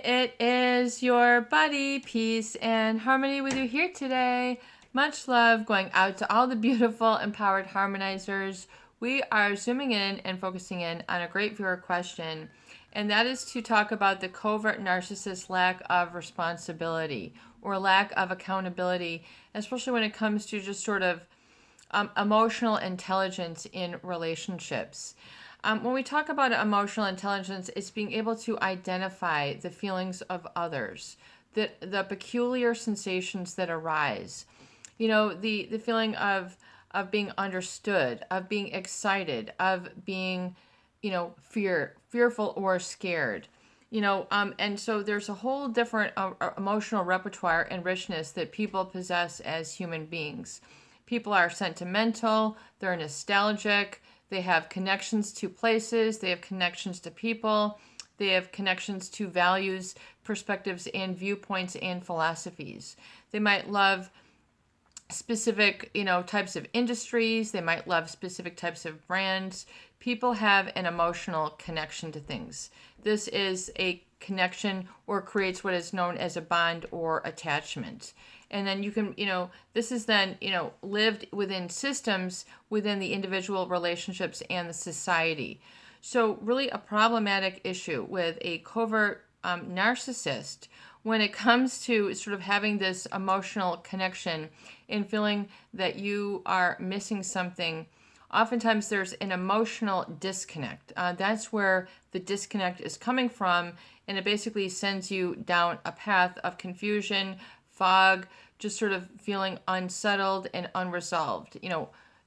it is your buddy, Peace and Harmony with you here today. Much love going out to all the beautiful, empowered harmonizers. We are zooming in and focusing in on a great viewer question, and that is to talk about the covert narcissist lack of responsibility or lack of accountability, especially when it comes to just sort of emotional intelligence in relationships. When we talk about emotional intelligence, it's being able to identify the feelings of others, the peculiar sensations that arise. You know, the feeling of being understood, of being excited, of being, fearful or scared. And so there's a whole different emotional repertoire and richness that people possess as human beings. People are sentimental, they're nostalgic, they have connections to places, they have connections to people, they have connections to values, perspectives, and viewpoints and philosophies. They might love specific, types of industries, they might love specific types of brands. People have an emotional connection to things. This is a connection or creates what is known as a bond or attachment. And then you can, this is then, lived within systems within the individual relationships and the society. So really a problematic issue with a covert narcissist when it comes to sort of having this emotional connection and feeling that you are missing something. Oftentimes there's an emotional disconnect. That's where the disconnect is coming from, and it basically sends you down a path of confusion, fog, just sort of feeling unsettled and unresolved.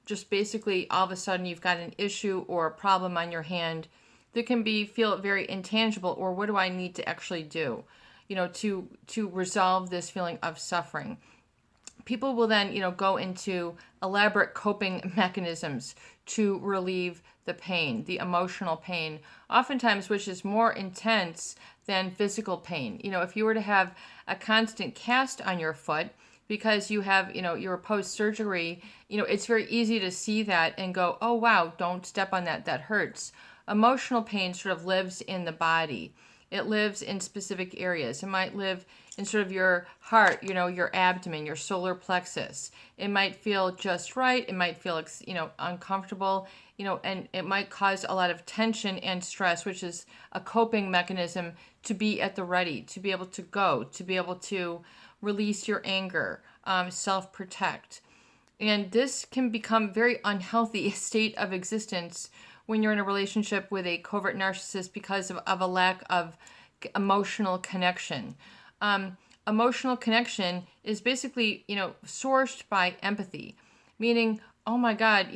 Just basically all of a sudden you've got an issue or a problem on your hand that can feel very intangible, or what do I need to actually do, to resolve this feeling of suffering. People will then, go into elaborate coping mechanisms to relieve the pain, the emotional pain, oftentimes which is more intense than physical pain. If you were to have a constant cast on your foot because you have, you're post-surgery, it's very easy to see that and go, oh, wow, don't step on that, that hurts. Emotional pain sort of lives in the body. It lives in specific areas. It might live in sort of your heart, your abdomen, your solar plexus. It might feel just right. It might feel, uncomfortable, and it might cause a lot of tension and stress, which is a coping mechanism to be at the ready, to be able to go, to be able to release your anger, self-protect. And this can become very unhealthy state of existence when you're in a relationship with a covert narcissist because of a lack of emotional connection. Emotional connection is basically, sourced by empathy, meaning, oh my God,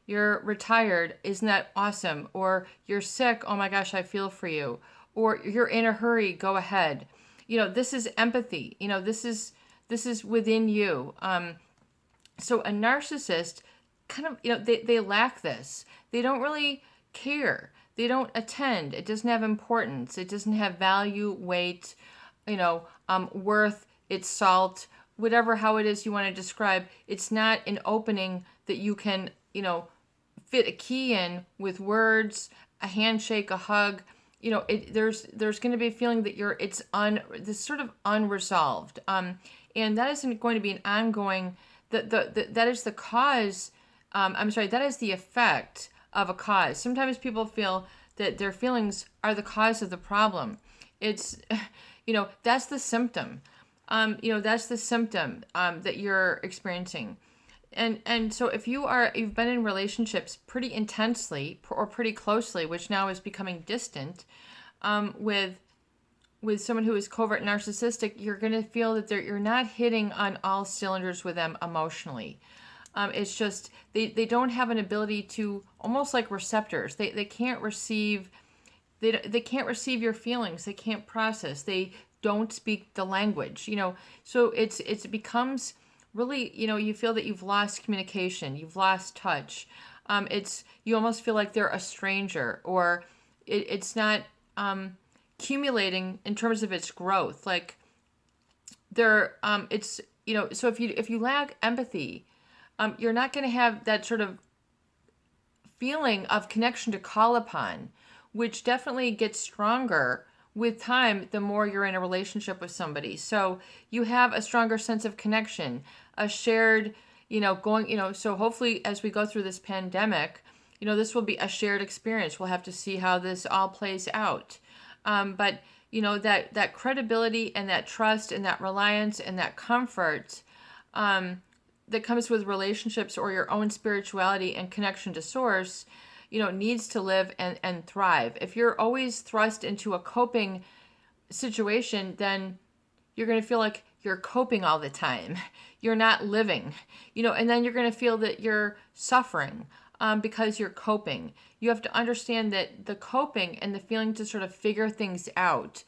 you're retired. Isn't that awesome? Or you're sick. Oh my gosh, I feel for you. Or you're in a hurry. Go ahead. This is empathy. This is within you. So a narcissist kind of, they lack this. They don't really care. They don't attend. It doesn't have importance. It doesn't have value, weight, worth, it's salt, whatever, how it is you want to describe. It's not an opening that you can, fit a key in with words, a handshake, a hug. There's going to be a feeling that this sort of unresolved. And that isn't going to be an ongoing, that is the cause. That is the effect of a cause. Sometimes people feel that their feelings are the cause of the problem. It's, that's the symptom. That's the symptom that you're experiencing. And so if you've been in relationships pretty intensely or pretty closely, which now is becoming distant, with someone who is covert narcissistic, you're going to feel that you're not hitting on all cylinders with them emotionally. It's just they don't have an ability to, almost like receptors. They can't receive they can't receive your feelings. They can't process. They don't speak the language. So it becomes really, you feel that you've lost communication, you've lost touch. You almost feel like they're a stranger, or it's not accumulating in terms of its growth. Like so if you lack empathy, you're not going to have that sort of feeling of connection to call upon, which definitely gets stronger with time, the more you're in a relationship with somebody. So you have a stronger sense of connection, a shared, so hopefully as we go through this pandemic, this will be a shared experience. We'll have to see how this all plays out. But that credibility and that trust and that reliance and that comfort that comes with relationships or your own spirituality and connection to source, needs to live and thrive. If you're always thrust into a coping situation, then you're going to feel like you're coping all the time. You're not living, and then you're going to feel that you're suffering because you're coping. You have to understand that the coping and the feeling to sort of figure things out,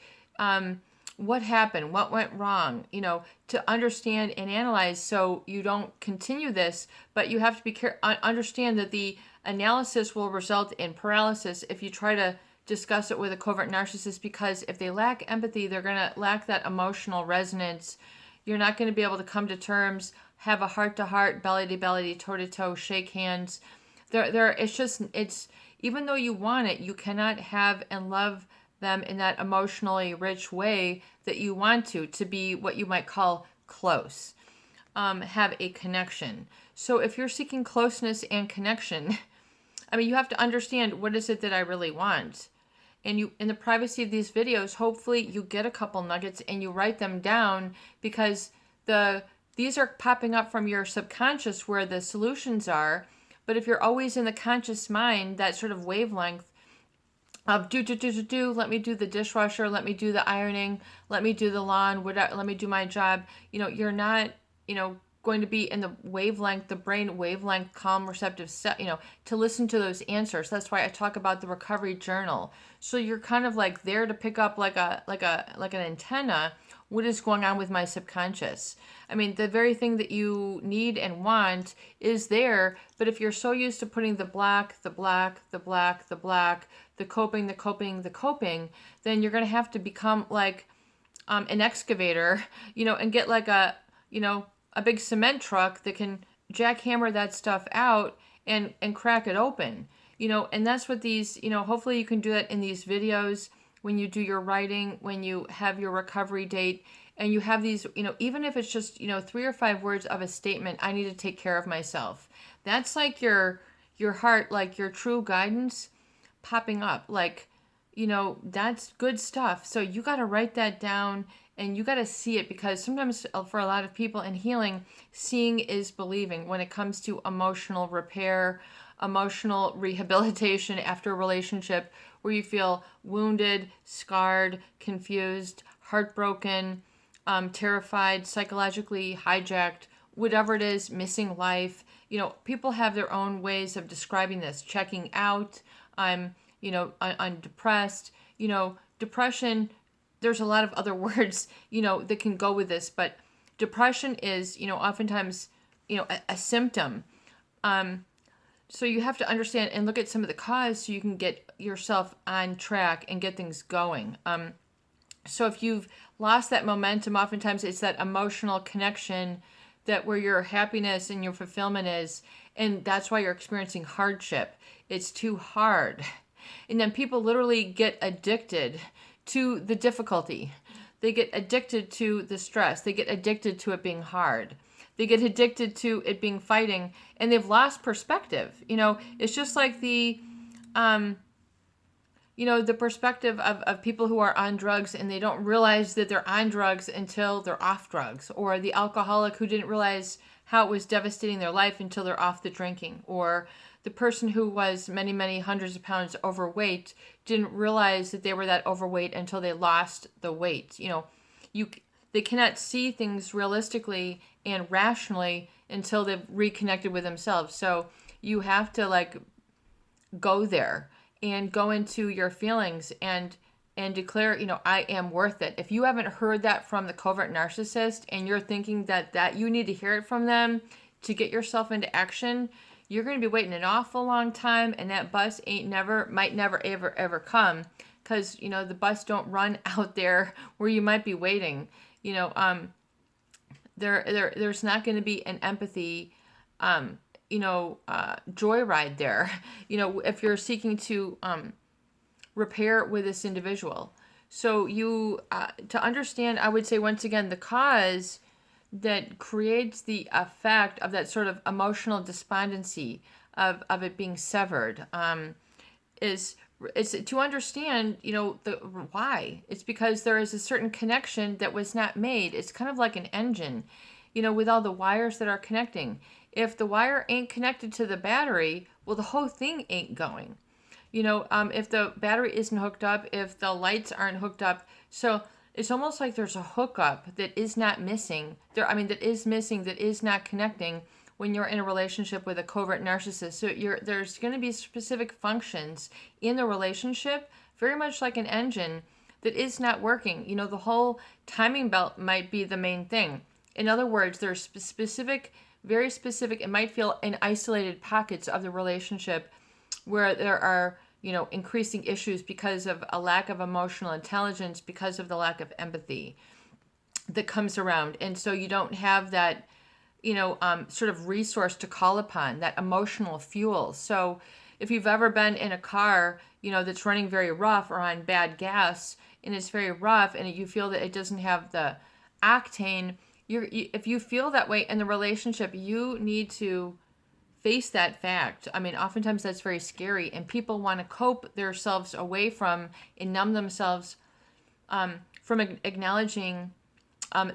what happened, what went wrong, to understand and analyze so you don't continue this, but you have to be understand that the analysis will result in paralysis if you try to discuss it with a covert narcissist, because if they lack empathy, they're going to lack that emotional resonance. You're not going to be able to come to terms, have a heart-to-heart, belly-to-belly, toe-to-toe, shake hands. It's even though you want it, you cannot have and love them in that emotionally rich way that you want to be what you might call close, have a connection. So if you're seeking closeness and connection, you have to understand, what is it that I really want? And you, in the privacy of these videos, hopefully you get a couple nuggets and you write them down, because these are popping up from your subconscious where the solutions are. But if you're always in the conscious mind, that sort of wavelength of do, let me do the dishwasher, let me do the ironing, let me do the lawn, whatever, let me do my job, you're not, going to be in the wavelength, the brain wavelength, calm, receptive set, to listen to those answers. That's why I talk about the recovery journal. So you're kind of like there to pick up like an antenna, what is going on with my subconscious. The very thing that you need and want is there, but if you're so used to putting the black, the coping, then you're going to have to become like an excavator, and get like a big cement truck that can jackhammer that stuff out and crack it open, and that's what these, hopefully you can do that in these videos when you do your writing, when you have your recovery date, and you have these, even if it's just, 3 or 5 words of a statement, I need to take care of myself. That's like your heart, like your true guidance popping up, like, that's good stuff. So you got to write that down and you got to see it, because sometimes for a lot of people in healing, seeing is believing when it comes to emotional repair, emotional rehabilitation after a relationship where you feel wounded, scarred, confused, heartbroken, terrified, psychologically hijacked, whatever it is, missing life. People have their own ways of describing this. Checking out, I'm depressed. Depression, there's a lot of other words, that can go with this, but depression is, oftentimes, a symptom. So you have to understand and look at some of the cause so you can get yourself on track and get things going. So if you've lost that momentum, oftentimes it's that emotional connection that where your happiness and your fulfillment is, and that's why you're experiencing hardship. It's too hard. And then people literally get addicted to the difficulty. They get addicted to the stress. They get addicted to it being hard. They get addicted to it being fighting, and they've lost perspective. It's just like the perspective of people who are on drugs and they don't realize that they're on drugs until they're off drugs, or the alcoholic who didn't realize how it was devastating their life until they're off the drinking, or the person who was many, many hundreds of pounds overweight didn't realize that they were that overweight until they lost the weight. They cannot see things realistically and rationally until they've reconnected with themselves. So you have to go there and go into your feelings and declare, I am worth it. If you haven't heard that from the covert narcissist and you're thinking that you need to hear it from them to get yourself into action, you're going to be waiting an awful long time, and that bus might never, ever come, because, the bus don't run out there where you might be waiting. There's not going to be an empathy, joyride there, if you're seeking to repair with this individual. So you, to understand, I would say once again, the cause that creates the effect of that sort of emotional despondency of it being severed, is it's to understand, the why. It's because there is a certain connection that was not made. It's kind of like an engine, with all the wires that are connecting. If the wire ain't connected to the battery, well, the whole thing ain't going. If the battery isn't hooked up, if the lights aren't hooked up. So it's almost like there's a hookup that is not missing. That is missing, that is not connecting when you're in a relationship with a covert narcissist. So there's going to be specific functions in the relationship, very much like an engine, that is not working. The whole timing belt might be the main thing. In other words, there's specific, very specific, it might feel in isolated pockets of the relationship where there are, increasing issues because of a lack of emotional intelligence, because of the lack of empathy that comes around. And so you don't have that, sort of resource to call upon, that emotional fuel. So if you've ever been in a car, that's running very rough or on bad gas, and it's very rough, and you feel that it doesn't have the octane, if you feel that way in the relationship, you need to face that fact. I mean, oftentimes that's very scary, and people want to cope themselves away from and numb themselves from acknowledging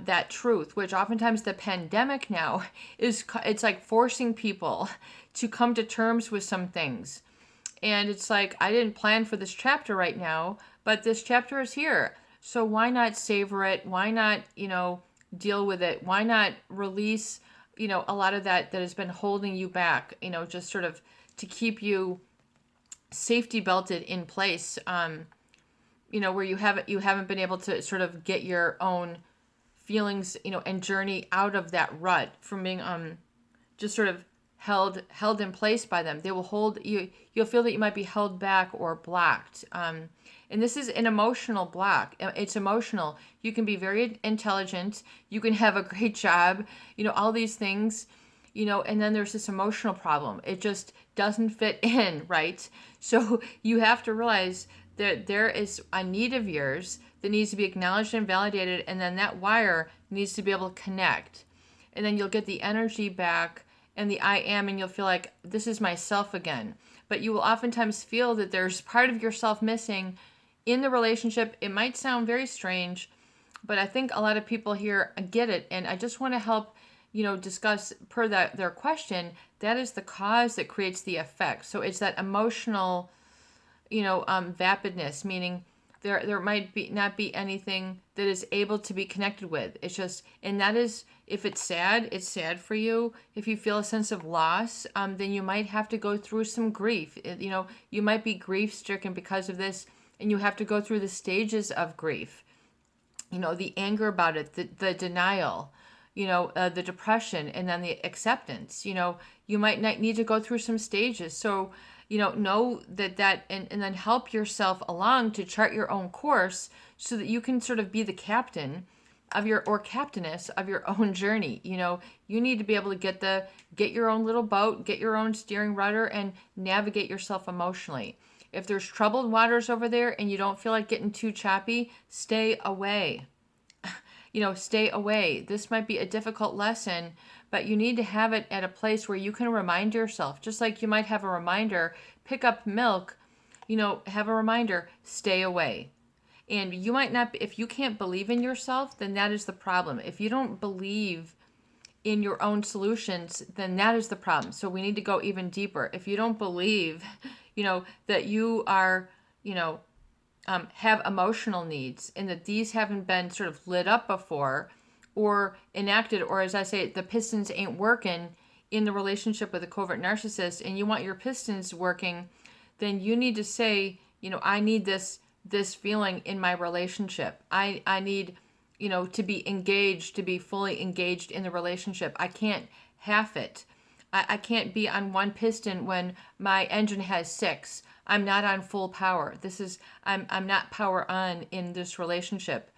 that truth, which oftentimes the pandemic now it's like forcing people to come to terms with some things. And it's like, I didn't plan for this chapter right now, but this chapter is here. So why not savor it? Why not, deal with it? Why not release a lot of that has been holding you back, just sort of to keep you safety belted in place, where you haven't been able to sort of get your own feelings, and journey out of that rut from being just sort of held in place by them. They will hold you. You'll feel that you might be held back or blocked. And this is an emotional block. It's emotional. You can be very intelligent. You can have a great job, all these things, and then there's this emotional problem. It just doesn't fit in, right? So you have to realize that there is a need of yours that needs to be acknowledged and validated, and then that wire needs to be able to connect. And then you'll get the energy back and the I am, and you'll feel like this is myself again. But you will oftentimes feel that there's part of yourself missing in the relationship. It might sound very strange, but I think a lot of people here get it. And I just want to help, discuss per their question, that is the cause that creates the effect. So it's that emotional, vapidness, meaning there might not be anything that is able to be connected with. It's just, and that is, if it's sad for you. If you feel a sense of loss, then you might have to go through some grief. You might be grief stricken because of this, and you have to go through the stages of grief. The anger about it, the denial, the depression, and then the acceptance. You might not need to go through some stages. So, know that and then help yourself along to chart your own course so that you can sort of be the captain of captainess of your own journey. You need to be able to get your own little boat, get your own steering rudder, and navigate yourself emotionally. If there's troubled waters over there and you don't feel like getting too choppy, stay away. Stay away. This might be a difficult lesson, but you need to have it at a place where you can remind yourself, just like you might have a reminder, pick up milk, have a reminder, stay away. And you might not, if you can't believe in yourself, then that is the problem. If you don't believe in your own solutions, then that is the problem. So we need to go even deeper. If you don't believe, that you are, have emotional needs and that these haven't been sort of lit up before or enacted, or as I say, the pistons ain't working in the relationship with a covert narcissist, and you want your pistons working, then you need to say, I need this feeling in my relationship. I need, to be engaged, to be fully engaged in the relationship. I can't half it. I can't be on one piston when my engine has 6. I'm not on full power. I'm not power on in this relationship.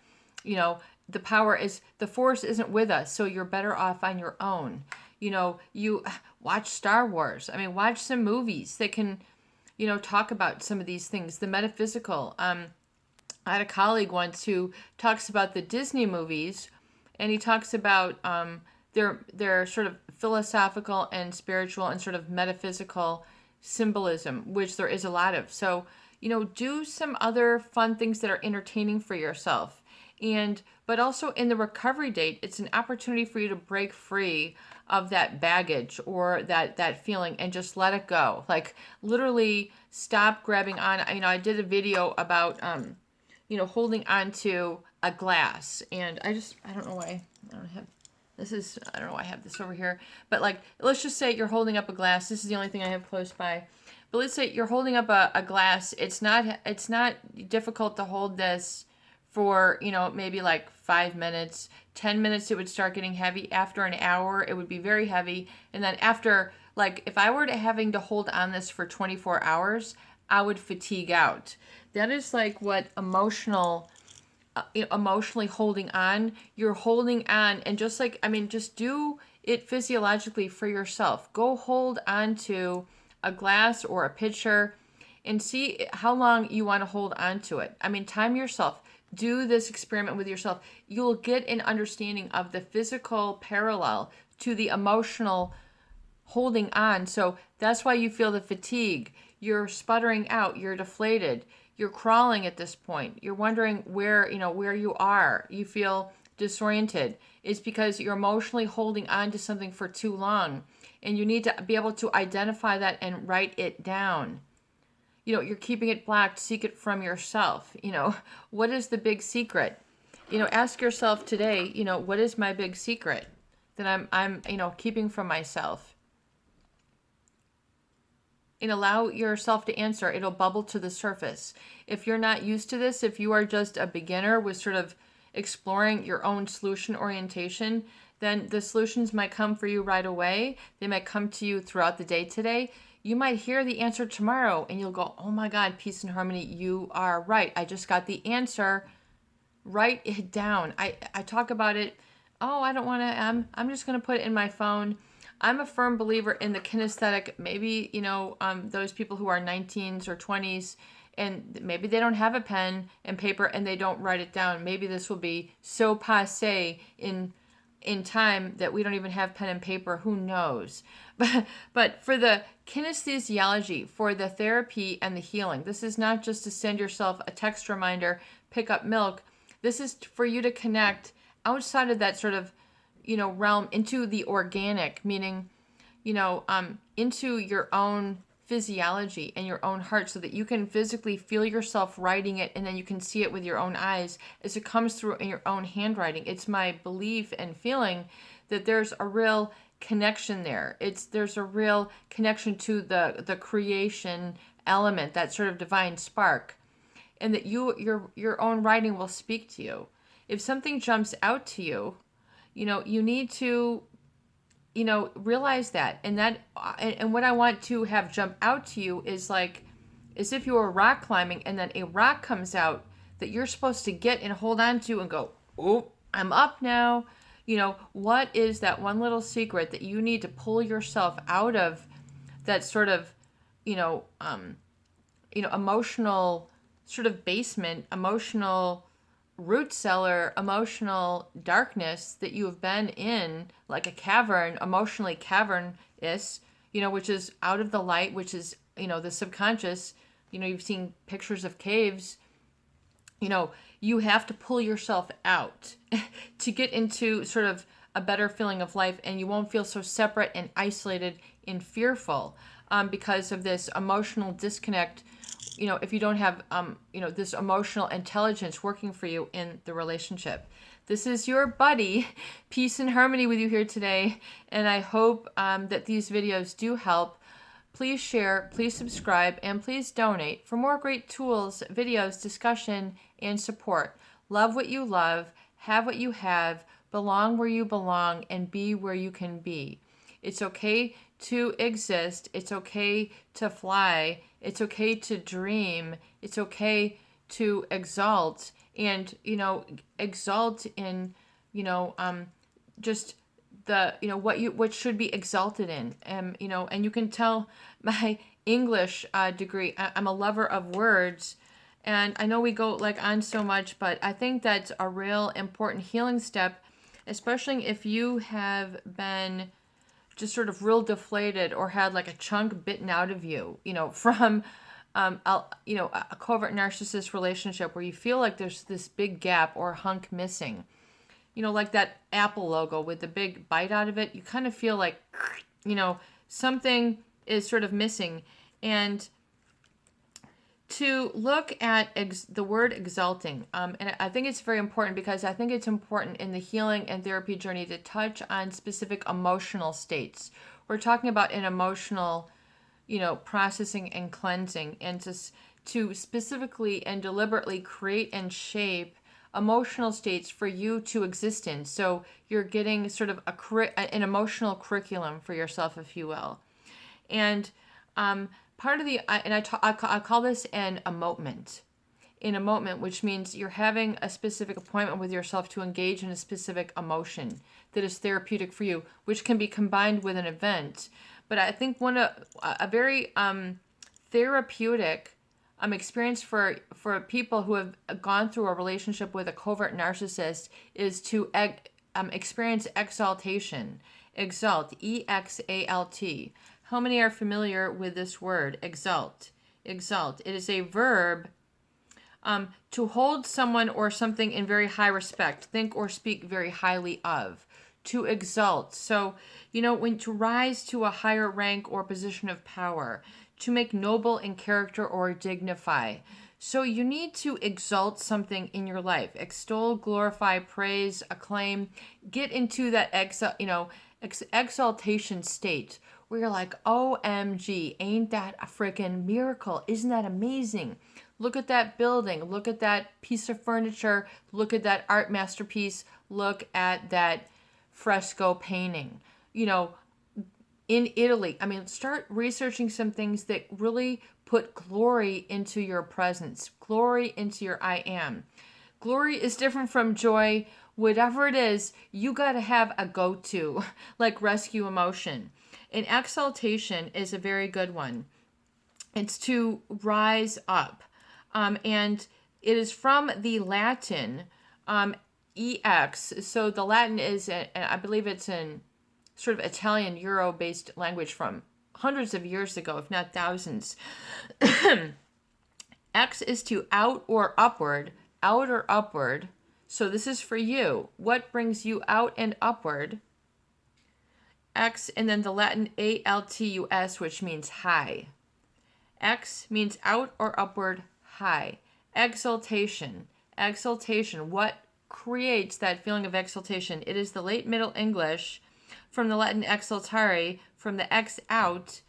The force isn't with us, so you're better off on your own. You watch Star Wars. Watch some movies that can, talk about some of these things, the metaphysical. I had a colleague once who talks about the Disney movies, and he talks about their sort of philosophical and spiritual and sort of metaphysical symbolism, which there is a lot of. So, do some other fun things that are entertaining for yourself. But also in the recovery date, it's an opportunity for you to break free of that baggage or that feeling and just let it go. Like literally stop grabbing on. I did a video about holding on to a glass, and I don't know why I don't have I don't know why I have this over here, but like, let's just say you're holding up a glass. This is the only thing I have close by. But let's say you're holding up a glass. It's not difficult to hold this for, maybe like 5 minutes, 10 minutes, it would start getting heavy. After an hour, it would be very heavy. And then after, like, if I were having to hold on this for 24 hours, I would fatigue out. That is like what emotionally holding on. You're holding on, and just do it physiologically for yourself. Go hold on to a glass or a pitcher and see how long you want to hold on to it. Time yourself. Do this experiment with yourself. You'll get an understanding of the physical parallel to the emotional holding on. So that's why you feel the fatigue. You're sputtering out. You're deflated. You're crawling at this point. You're wondering where you are. You feel disoriented. It's because you're emotionally holding on to something for too long. And you need to be able to identify that and write it down. You're keeping it blocked. Seek it from yourself. What is the big secret? Ask yourself today, what is my big secret that I'm keeping from myself? And allow yourself to answer. It'll bubble to the surface. If you're not used to this, if you are just a beginner with sort of exploring your own solution orientation, then the solutions might come for you right away. They might come to you throughout the day today. You might hear the answer tomorrow and you'll go, oh my God, peace and harmony, you are right. I just got the answer. Write it down. I talk about it. Oh, I don't want to, I'm just going to put it in my phone. I'm a firm believer in the kinesthetic. Maybe, those people who are 19s or 20s and maybe they don't have a pen and paper and they don't write it down. Maybe this will be so passé in time that we don't even have pen and paper. Who knows? But for the kinesthesiology, for the therapy and the healing, this is not just to send yourself a text reminder, pick up milk. This is for you to connect outside of that sort of, realm into the organic, meaning, into your own physiology and your own heart so that you can physically feel yourself writing it and then you can see it with your own eyes as it comes through in your own handwriting. It's my belief and feeling that there's a real connection there. There's a real connection to the creation element, that sort of divine spark, and that your own writing will speak to you. If something jumps out to you, you need to realize that. And what I want to have jump out to you is like, as if you were rock climbing and then a rock comes out that you're supposed to get and hold on to and go, oh, I'm up now. What is that one little secret that you need to pull yourself out of that sort of, emotional sort of basement, emotional root cellar, emotional darkness that you have been in, like a cavern, emotionally cavernous, which is out of the light, which is, the subconscious. You've seen pictures of caves. You have to pull yourself out to get into sort of a better feeling of life, and you won't feel so separate and isolated and fearful because of this emotional disconnect. If you don't have, this emotional intelligence working for you in the relationship. This is your buddy, Peace and Harmony, with you here today, and I hope that these videos do help. Please share, please subscribe, and please donate for more great tools, videos, discussion, and support. Love what you love, have what you have, belong where you belong, and be where you can be. It's okay to exist. It's okay to fly. It's okay to dream. It's okay to exalt and, exalt in, just the, what should be exalted in. And you can tell my English degree, I'm a lover of words, And I know we go like on so much, but I think that's a real important healing step, especially if you have been just sort of real deflated or had like a chunk bitten out of you, from a covert narcissist relationship where you feel like there's this big gap or hunk missing. Like that Apple logo with the big bite out of it, you kind of feel like, something is sort of missing. And to look at the word exalting, and I think it's very important because I think it's important in the healing and therapy journey to touch on specific emotional states. We're talking about an emotional, processing and cleansing, and to specifically and deliberately create and shape emotional states for you to exist in. So you're getting sort of an emotional curriculum for yourself, if you will. And part of I call this an emotement. An emotement, which means you're having a specific appointment with yourself to engage in a specific emotion that is therapeutic for you, which can be combined with an event. But I think a very therapeutic experience for people who have gone through a relationship with a covert narcissist is to experience exaltation. Exalt, E-X-A-L-T. How many are familiar with this word, exalt? Exalt. It is a verb to hold someone or something in very high respect, think or speak very highly of. To exalt. So, when to rise to a higher rank or position of power, to make noble in character or dignify. So you need to exalt something in your life. Extol, glorify, praise, acclaim. Get into that exaltation state where you're like, OMG, ain't that a freaking miracle? Isn't that amazing? Look at that building. Look at that piece of furniture. Look at that art masterpiece. Look at that fresco painting. In Italy, start researching some things that really put glory into your presence, glory into your I am. Glory is different from joy. Whatever it is, you got to have a go-to, like rescue emotion. And exaltation is a very good one. It's to rise up. And it is from the Latin EX. So the Latin is, I believe it's in sort of Italian Euro-based language from hundreds of years ago, if not thousands. X is to out or upward, out or upward. So this is for you. What brings you out and upward? X, and then the Latin ALTUS, which means high. X means out or upward, high. Exaltation. Exaltation. What creates that feeling of exaltation? It is the late Middle English from the Latin exaltare, from the X out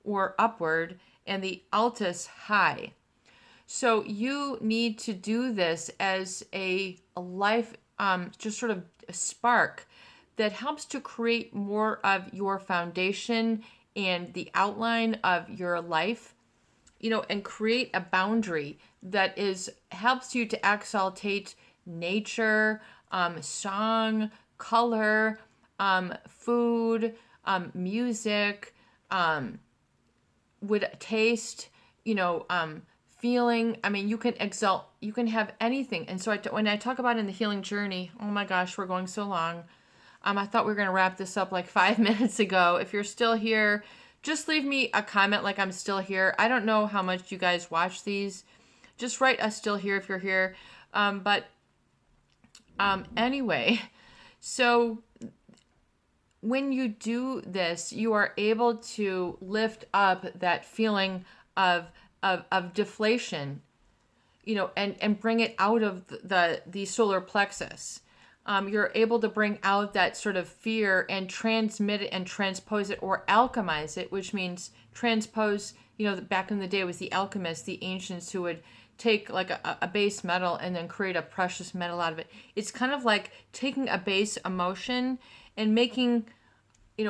or upward, and the altus high. So you need to do this as a life, just sort of a spark that helps to create more of your foundation and the outline of your life, and create a boundary that helps you to exaltate nature, song, color, food, music, with taste, feeling. You can exalt, you can have anything. And so when I talk about in the healing journey, oh my gosh, we're going so long. I thought we were going to wrap this up like 5 minutes ago. If you're still here, just leave me a comment like I'm still here. I don't know how much you guys watch these. Just write "us still here" if you're here. Anyway, so when you do this, you are able to lift up that feeling of deflation, and bring it out of the solar plexus. You're able to bring out that sort of fear and transmit it and transpose it or alchemize it, which means transpose, back in the day was the alchemists, the ancients who would take like a base metal and then create a precious metal out of it. It's kind of like taking a base emotion and making,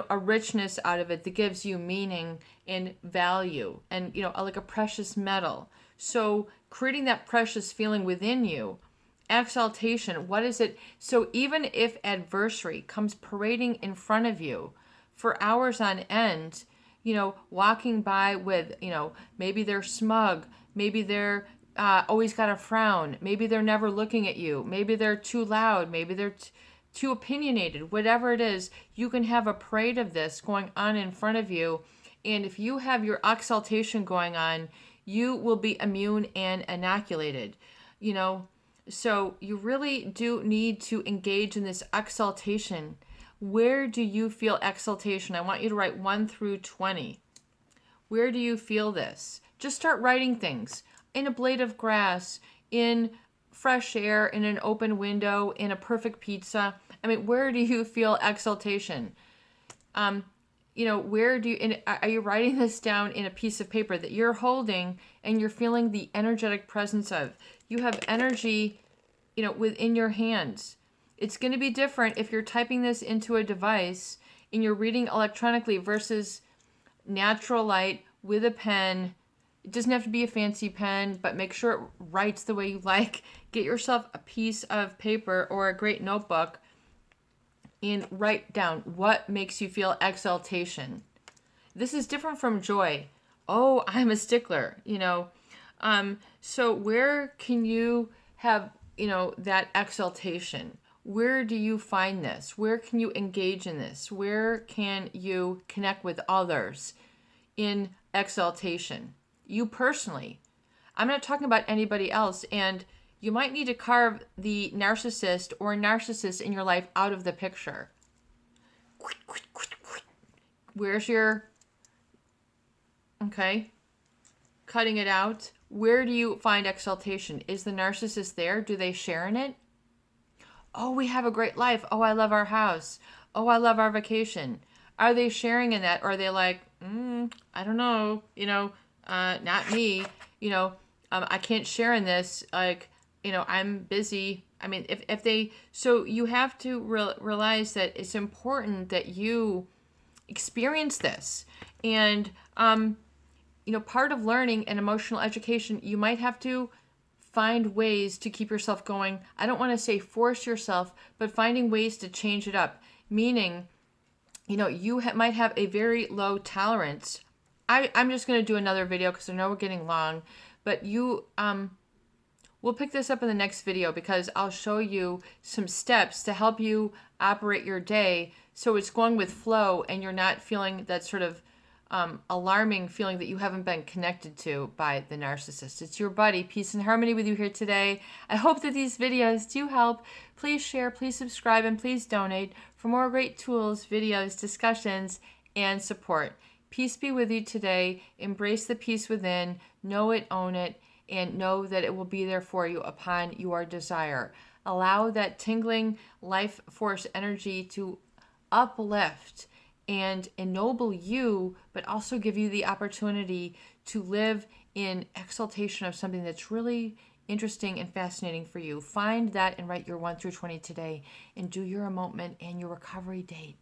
a richness out of it that gives you meaning and value and, like a precious metal. So creating that precious feeling within you. Exaltation, what is it? So even if adversity comes parading in front of you for hours on end, walking by with, maybe they're smug, maybe they're always got a frown. Maybe they're never looking at you. Maybe they're too loud. Maybe they're too opinionated. Whatever it is, you can have a parade of this going on in front of you. And if you have your exaltation going on, you will be immune and inoculated. You know, so you really do need to engage in this exaltation. Where do you feel exaltation? I want you to write 1 through 20. Where do you feel this? Just start writing things. In a blade of grass, in fresh air, in an open window, in a perfect pizza. I mean, where do you feel exaltation? You know, where do you, are you writing this down in a piece of paper that you're holding and you're feeling the energetic presence of? You have energy, you know, within your hands. It's going to be different if you're typing this into a device and you're reading electronically versus natural light with a pen. It doesn't have to be a fancy pen, but make sure it writes the way you like. Get yourself a piece of paper or a great notebook and write down what makes you feel exaltation. This is different from joy. Oh, I'm a stickler, you know. So where can you have, you know, that exaltation? Where do you find this? Where can you engage in this? Where can you connect with others in exaltation? You personally. I'm not talking about anybody else. And you might need to carve the narcissist or narcissists in your life out of the picture. Where's your, okay, cutting it out. Where do you find exaltation? Is the narcissist there? Do they share in it? Oh, we have a great life. Oh, I love our house. Oh, I love our vacation. Are they sharing in that? Or are they like, I don't know, you know, not me, you know, I can't share in this. Like, you know, I'm busy. I mean, if they, so you have to realize that it's important that you experience this. And, you know, part of learning and emotional education, you might have to find ways to keep yourself going. I don't want to say force yourself, but finding ways to change it up. Meaning, you know, you might have a very low tolerance. I'm just going to do another video because I know we're getting long, but you, we'll pick this up in the next video because I'll show you some steps to help you operate your day so it's going with flow and you're not feeling that sort of alarming feeling that you haven't been connected to by the narcissist. It's your buddy, Peace and Harmony, with you here today. I hope that these videos do help. Please share, please subscribe, and please donate for more great tools, videos, discussions, and support. Peace be with you today. Embrace the peace within. Know it, own it, and know that it will be there for you upon your desire. Allow that tingling life force energy to uplift and ennoble you, but also give you the opportunity to live in exaltation of something that's really interesting and fascinating for you. Find that and write your 1 through 20 today and do your emotement and your recovery date.